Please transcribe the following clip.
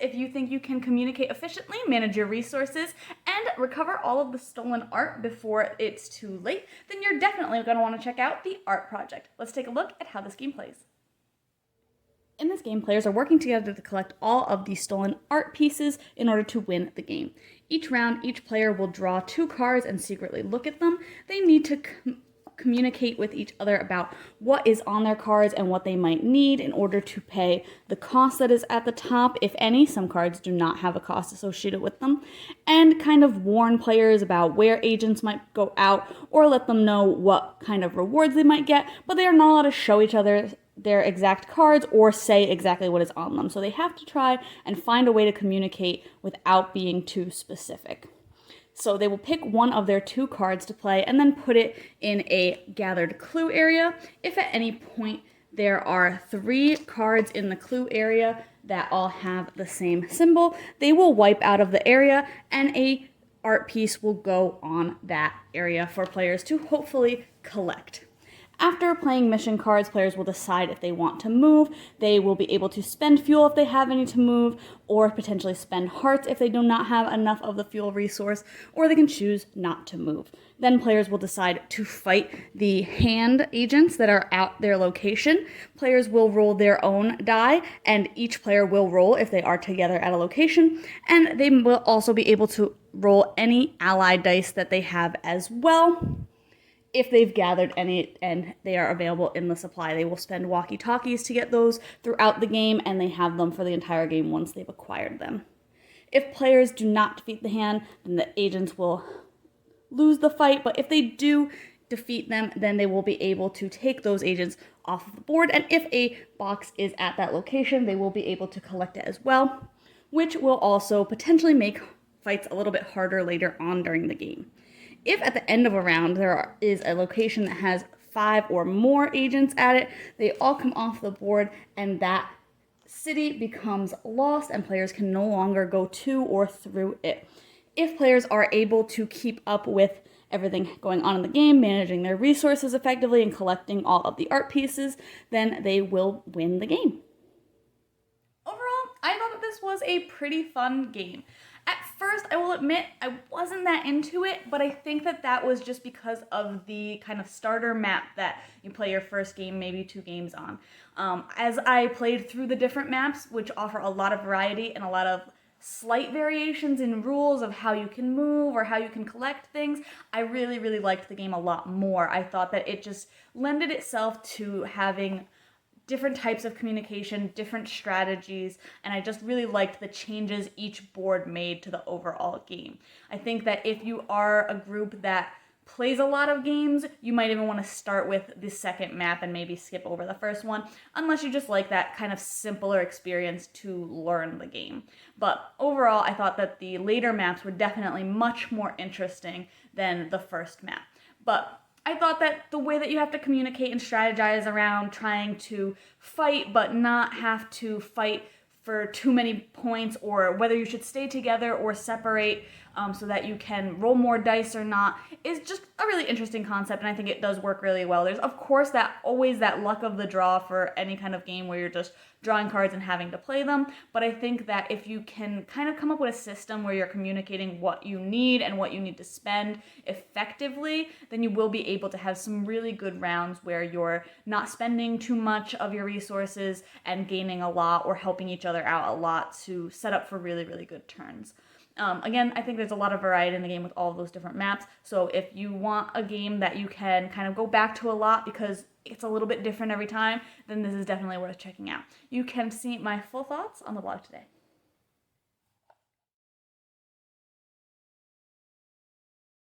if you think you can communicate efficiently, manage your resources, and recover all of the stolen art before it's too late, then you're definitely going to want to check out the Art Project. Let's take a look at how this game plays. In this game, players are working together to collect all of the stolen art pieces in order to win the game. Each round, each player will draw 2 cards and secretly look at them. They need to communicate with each other about what is on their cards and what they might need in order to pay the cost that is at the top, if any. Some cards do not have a cost associated with them, and kind of warn players about where agents might go out or let them know what kind of rewards they might get, but they are not allowed to show each other their exact cards or say exactly what is on them. So they have to try and find a way to communicate without being too specific. So they will pick one of their 2 cards to play and then put it in a gathered clue area. If at any point there are 3 cards in the clue area that all have the same symbol, they will wipe out of the area and a art piece will go on that area for players to hopefully collect. After playing mission cards, players will decide if they want to move. They will be able to spend fuel if they have any to move, or potentially spend hearts if they do not have enough of the fuel resource, or they can choose not to move. Then players will decide to fight the hand agents that are at their location. Players will roll their own die, and each player will roll if they are together at a location, and they will also be able to roll any allied dice that they have as well. If they've gathered any and they are available in the supply, they will spend walkie-talkies to get those throughout the game, and they have them for the entire game once they've acquired them. If players do not defeat the hand, then the agents will lose the fight, but if they do defeat them, then they will be able to take those agents off of the board, and if a box is at that location, they will be able to collect it as well, which will also potentially make fights a little bit harder later on during the game. If at the end of a round there is a location that has 5 or more agents at it, they all come off the board and that city becomes lost and players can no longer go to or through it. If players are able to keep up with everything going on in the game, managing their resources effectively and collecting all of the art pieces, then they will win the game. Overall, I thought that this was a pretty fun game. At first, I will admit, I wasn't that into it, but I think that was just because of the kind of starter map that you play your first game, maybe 2 games on. As I played through the different maps, which offer a lot of variety and a lot of slight variations in rules of how you can move or how you can collect things, I really, really liked the game a lot more. I thought that it just lended itself to having different types of communication, different strategies, and I just really liked the changes each board made to the overall game. I think that if you are a group that plays a lot of games, you might even want to start with the second map and maybe skip over the first one, unless you just like that kind of simpler experience to learn the game. But overall, I thought that the later maps were definitely much more interesting than the first map. But I thought that the way that you have to communicate and strategize around trying to fight but not have to fight for too many points, or whether you should stay together or separate so that you can roll more dice or not, is just a really interesting concept, and I think it does work really well. There's of course always that luck of the draw for any kind of game where you're just drawing cards and having to play them, but I think that if you can kind of come up with a system where you're communicating what you need and what you need to spend effectively, then you will be able to have some really good rounds where you're not spending too much of your resources and gaining a lot or helping each other out a lot to set up for really, really good turns. Again, I think there's a lot of variety in the game with all of those different maps, so if you want a game that you can kind of go back to a lot because it's a little bit different every time, then this is definitely worth checking out. You can see my full thoughts on the blog today.